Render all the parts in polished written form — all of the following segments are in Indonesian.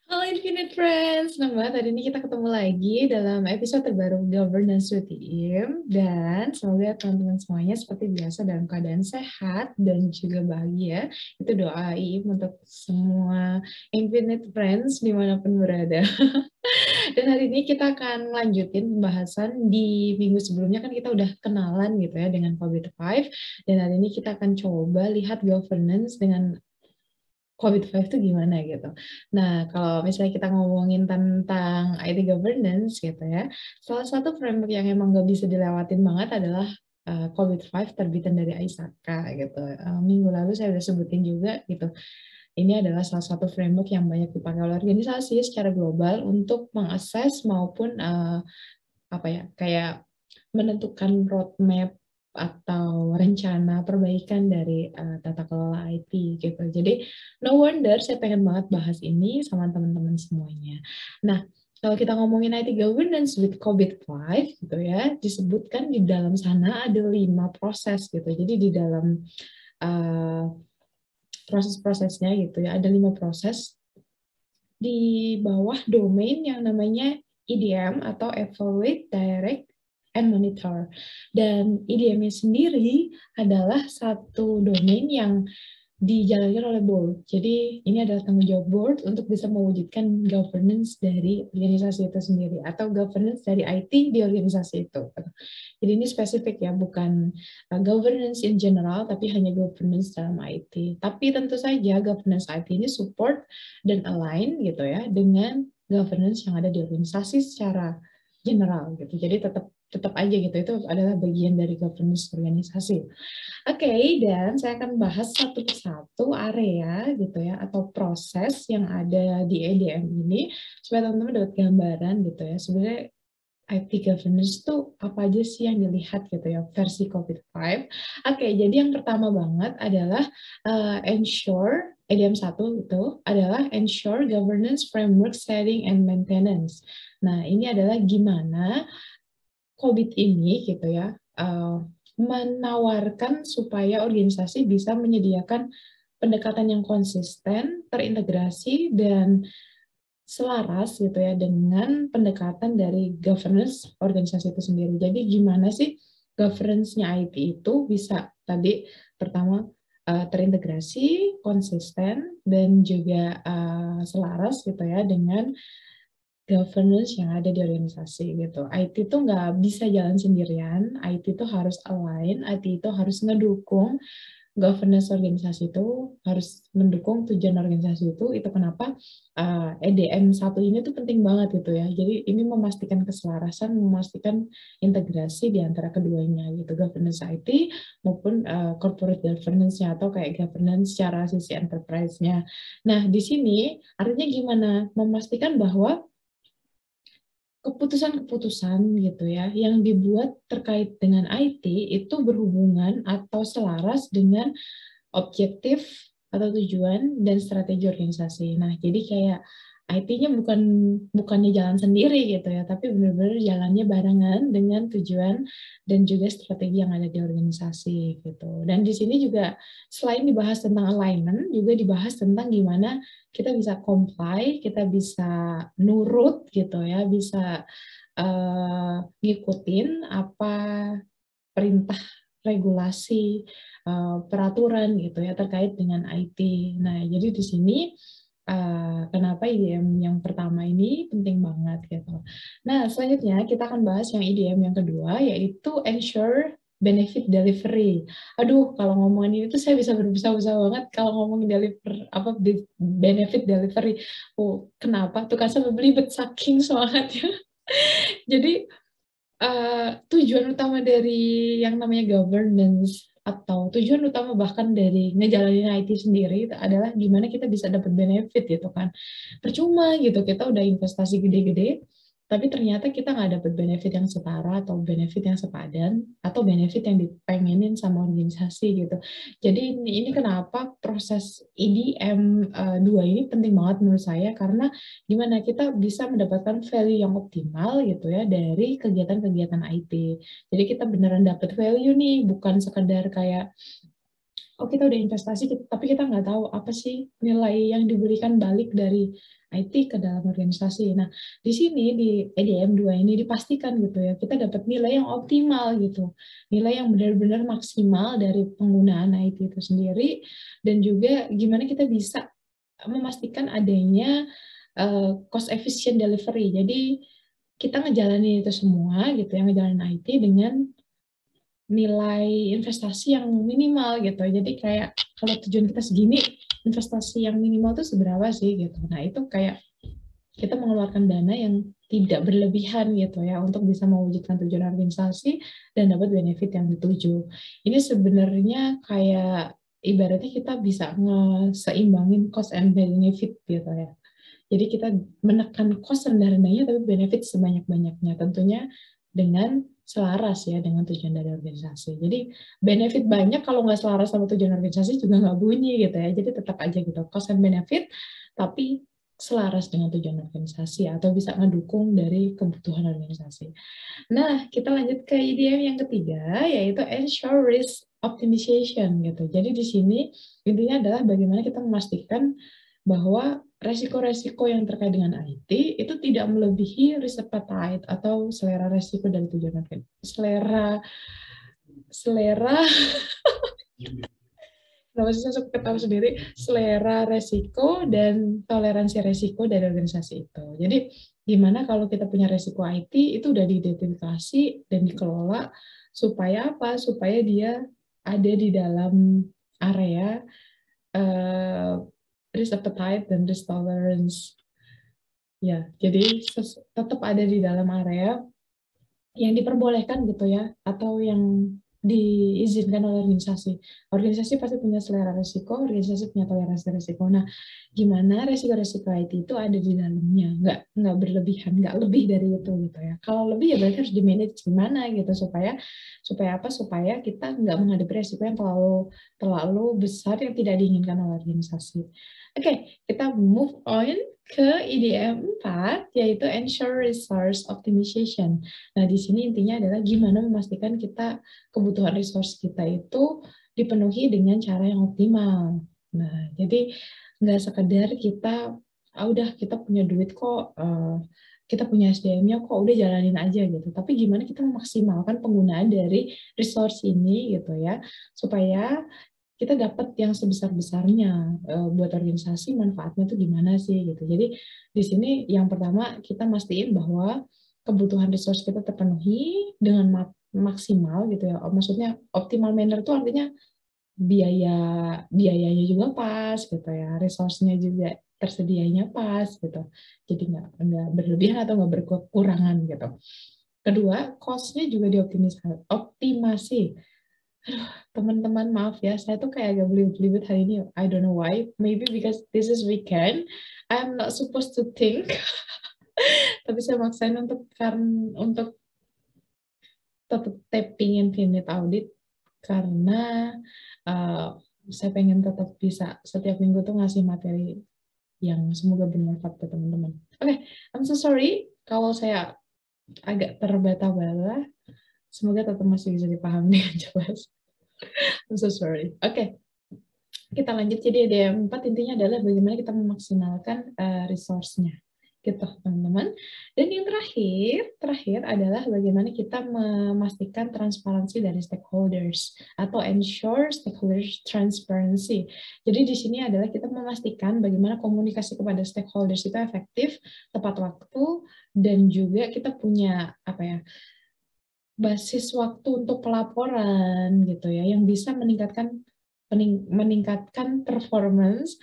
Halo Infinite Friends, senang banget hari ini kita ketemu lagi dalam episode terbaru Governance with Im, dan semoga teman-teman semuanya seperti biasa dalam keadaan sehat dan juga bahagia. Itu doa Im untuk semua Infinite Friends dimanapun berada. Dan hari ini kita akan lanjutin pembahasan di minggu sebelumnya, kan kita udah kenalan gitu ya dengan COVID-5, dan hari ini kita akan coba lihat governance dengan COVID-5 itu gimana gitu. Nah, kalau misalnya kita ngomongin tentang IT governance gitu ya, salah satu framework yang emang nggak bisa dilewatin banget adalah COVID-5 terbitan dari Aisaka gitu. Minggu lalu saya udah sebutin juga gitu. Ini adalah salah satu framework yang banyak dipakai oleh organisasi secara global untuk mengakses maupun apa ya, kayak menentukan roadmap atau rencana perbaikan dari tata kelola IT gitu. Jadi no wonder saya pengen banget bahas ini sama teman-teman semuanya. Nah, kalau kita ngomongin IT governance with COVID-5 gitu ya, disebutkan di dalam sana ada 5 proses gitu. Jadi di dalam uh, proses-prosesnya gitu ya, ada 5 proses di bawah domain yang namanya EDM atau Evaluate, Direct, and Monitor. Dan EDM-nya sendiri adalah satu domain yang dijalankan oleh board. Jadi ini adalah tanggung jawab board untuk bisa mewujudkan governance dari organisasi itu sendiri atau governance dari IT di organisasi itu. Jadi ini spesifik ya, bukan governance in general, tapi hanya governance dalam IT. Tapi tentu saja governance IT ini support dan align gitu ya dengan governance yang ada di organisasi secara general gitu. Jadi tetap aja gitu, itu adalah bagian dari governance organisasi. Oke, dan saya akan bahas satu persatu area gitu ya, atau proses yang ada di EDM ini, supaya teman-teman dapat gambaran gitu ya, sebenarnya IT governance itu apa aja sih yang dilihat gitu ya, versi COVID-5. Oke, jadi yang pertama banget adalah ensure, EDM 1 itu adalah ensure governance framework setting and maintenance. Nah, ini adalah gimana COVID ini gitu ya, menawarkan supaya organisasi bisa menyediakan pendekatan yang konsisten, terintegrasi, dan selaras gitu ya dengan pendekatan dari governance organisasi itu sendiri. Jadi gimana sih governance-nya IT itu bisa tadi pertama terintegrasi, konsisten, dan juga selaras gitu ya dengan governance yang ada di organisasi gitu. IT itu nggak bisa jalan sendirian, IT itu harus align, IT itu harus ngedukung governance organisasi, itu harus mendukung tujuan organisasi itu kenapa EDM satu ini tuh penting banget gitu ya. Jadi ini memastikan keselarasan, memastikan integrasi di antara keduanya gitu, governance IT maupun corporate governance-nya atau kayak governance secara sisi enterprise-nya. Nah, di sini artinya gimana? Memastikan bahwa keputusan-keputusan gitu ya yang dibuat terkait dengan IT itu berhubungan atau selaras dengan objektif atau tujuan dan strategi organisasi. Nah, jadi kayak IT-nya bukannya jalan sendiri gitu ya, tapi benar-benar jalannya barengan dengan tujuan dan juga strategi yang ada di organisasi gitu. Dan di sini juga selain dibahas tentang alignment, juga dibahas tentang gimana kita bisa comply, kita bisa nurut gitu ya, bisa ngikutin apa perintah, regulasi, peraturan gitu ya terkait dengan IT. Nah, jadi di sini kenapa IDM yang pertama ini penting banget gitu. Nah, selanjutnya kita akan bahas yang IDM yang kedua, yaitu ensure benefit delivery. Aduh, kalau ngomongin ini tuh saya bisa berbusa-busa banget kalau ngomongin benefit delivery. Oh, kenapa? Tuh kan sampai belibet saking semangatnya. Jadi tujuan utama dari yang namanya governance atau tujuan utama bahkan dari ngejalanin IT sendiri itu adalah gimana kita bisa dapat benefit gitu kan. Percuma gitu kita udah investasi gede-gede tapi ternyata kita nggak dapat benefit yang setara atau benefit yang sepadan atau benefit yang dipengenin sama organisasi gitu. Jadi ini kenapa proses EDM 2 ini penting banget menurut saya, karena gimana kita bisa mendapatkan value yang optimal gitu ya dari kegiatan-kegiatan IT. Jadi kita beneran dapat value nih, bukan sekedar kayak oh kita udah investasi, tapi kita nggak tahu apa sih nilai yang diberikan balik dari IT ke dalam organisasi. Nah, di sini di EDM 2 ini dipastikan gitu ya, kita dapat nilai yang optimal gitu. Nilai yang benar-benar maksimal dari penggunaan IT itu sendiri, dan juga gimana kita bisa memastikan adanya cost efficient delivery. Jadi kita ngejalanin itu semua gitu ya, ngejalanin IT dengan nilai investasi yang minimal gitu. Jadi kayak kalau tujuan kita segini, investasi yang minimal itu seberapa sih gitu. Nah, itu kayak kita mengeluarkan dana yang tidak berlebihan gitu ya untuk bisa mewujudkan tujuan organisasi dan dapat benefit yang dituju. Ini sebenarnya kayak ibaratnya kita bisa ngeseimbangin cost and benefit gitu ya. Jadi kita menekan cost rendah-rendahnya tapi benefit sebanyak-banyaknya. Tentunya dengan selaras ya dengan tujuan dari organisasi. Jadi benefit banyak kalau nggak selaras sama tujuan organisasi juga nggak bunyi gitu ya. Jadi tetap aja gitu cost and benefit tapi selaras dengan tujuan organisasi atau bisa ngedukung dari kebutuhan organisasi. Nah, kita lanjut ke IDM yang ketiga yaitu ensure risk optimization gitu. Jadi di sini intinya adalah bagaimana kita memastikan bahwa resiko-resiko yang terkait dengan IT itu tidak melebihi risk appetite atau selera resiko dari tujuan selera kenapa sih saya ketahui sendiri selera resiko dan toleransi resiko dari organisasi itu. Jadi gimana kalau kita punya resiko IT itu udah diidentifikasi dan dikelola supaya apa? Supaya dia ada di dalam area risk appetite dan risk tolerance. Ya, jadi tetap ada di dalam area yang diperbolehkan gitu ya, atau yang diizinkan oleh organisasi. Organisasi pasti punya selera risiko, organisasi punya toleransi risiko. Nah, gimana resiko-resiko IT itu ada di dalamnya, nggak berlebihan, nggak lebih dari itu gitu ya. Kalau lebih ya berarti harus di-manage gimana gitu supaya apa? Supaya kita nggak menghadapi resiko yang terlalu besar yang tidak diinginkan oleh organisasi. Oke, kita move on ke IDM 4 yaitu ensure resource optimization. Nah, di sini intinya adalah gimana memastikan kita kebutuhan resource kita itu dipenuhi dengan cara yang optimal. Nah, jadi nggak sekedar kita, udah kita punya duit kok, kita punya SDM-nya kok, udah jalanin aja gitu. Tapi gimana kita memaksimalkan penggunaan dari resource ini gitu ya, supaya kita dapat yang sebesar-besarnya buat organisasi manfaatnya itu gimana sih gitu. Jadi di sini yang pertama kita mastiin bahwa kebutuhan resource kita terpenuhi dengan maksimal gitu ya. Maksudnya optimal manner itu artinya biayanya juga pas gitu ya, resource-nya juga tersedianya pas gitu. Jadi nggak berlebihan atau nggak berkekurangan gitu. Kedua, cost-nya juga optimasi. Teman-teman maaf ya, saya tuh kayak agak belibet hari ini. I don't know why. Maybe because this is weekend. I'm not supposed to think. Tapi saya maksain untuk tetap tapping Infinite Audit karena uh, saya pengen tetap bisa setiap minggu tuh ngasih materi yang semoga bermanfaat ke teman-teman. Oke, I'm so sorry kalau saya agak terbata-bata. Semoga tetap masih bisa dipahami dengan jelas. I'm so sorry. Oke, kita lanjut. Jadi ada yang 4 intinya adalah bagaimana kita memaksimalkan resource-nya. Gitu, teman-teman. Dan yang terakhir adalah bagaimana kita memastikan transparansi dari stakeholders atau ensure stakeholders transparency. Jadi di sini adalah kita memastikan bagaimana komunikasi kepada stakeholders itu efektif, tepat waktu, dan juga kita punya apa ya? Basis waktu untuk pelaporan gitu ya yang bisa meningkatkan performance,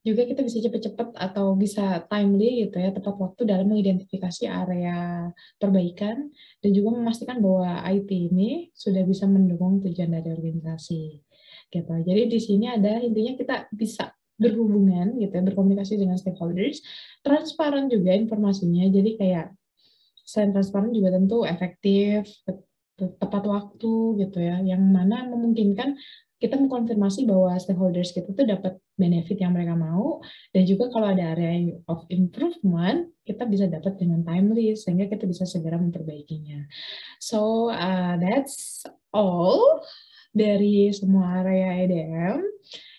juga kita bisa cepat-cepat atau bisa timely gitu ya, tepat waktu dalam mengidentifikasi area perbaikan dan juga memastikan bahwa IT ini sudah bisa mendukung tujuan dari organisasi gitu. Jadi di sini ada intinya kita bisa berhubungan gitu ya, berkomunikasi dengan stakeholders, transparan juga informasinya. Jadi kayak selain transparan juga tentu efektif, tepat waktu gitu ya, yang mana memungkinkan kita mengkonfirmasi bahwa stakeholders kita tuh dapat benefit yang mereka mau, dan juga kalau ada area of improvement, kita bisa dapat dengan timely, sehingga kita bisa segera memperbaikinya. So, that's all dari semua area EDM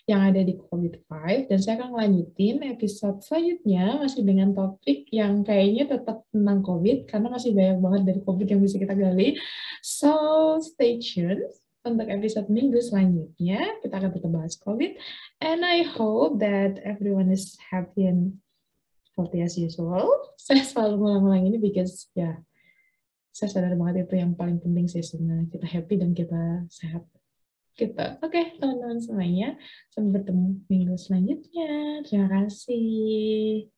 yang ada di COVID-5, dan saya akan lanjutin episode selanjutnya masih dengan topik yang kayaknya tetap tentang COVID, karena masih banyak banget dari COVID yang bisa kita gali. So, stay tuned untuk episode minggu selanjutnya. Kita akan tetap bahas COVID, and I hope that everyone is happy and healthy as usual. Saya selalu ngulang-ngulang ini because ya, saya sadar banget itu yang paling penting sih sebenarnya, kita happy dan kita sehat. Gitu. Oke, teman-teman semuanya. Sampai bertemu minggu selanjutnya. Terima kasih.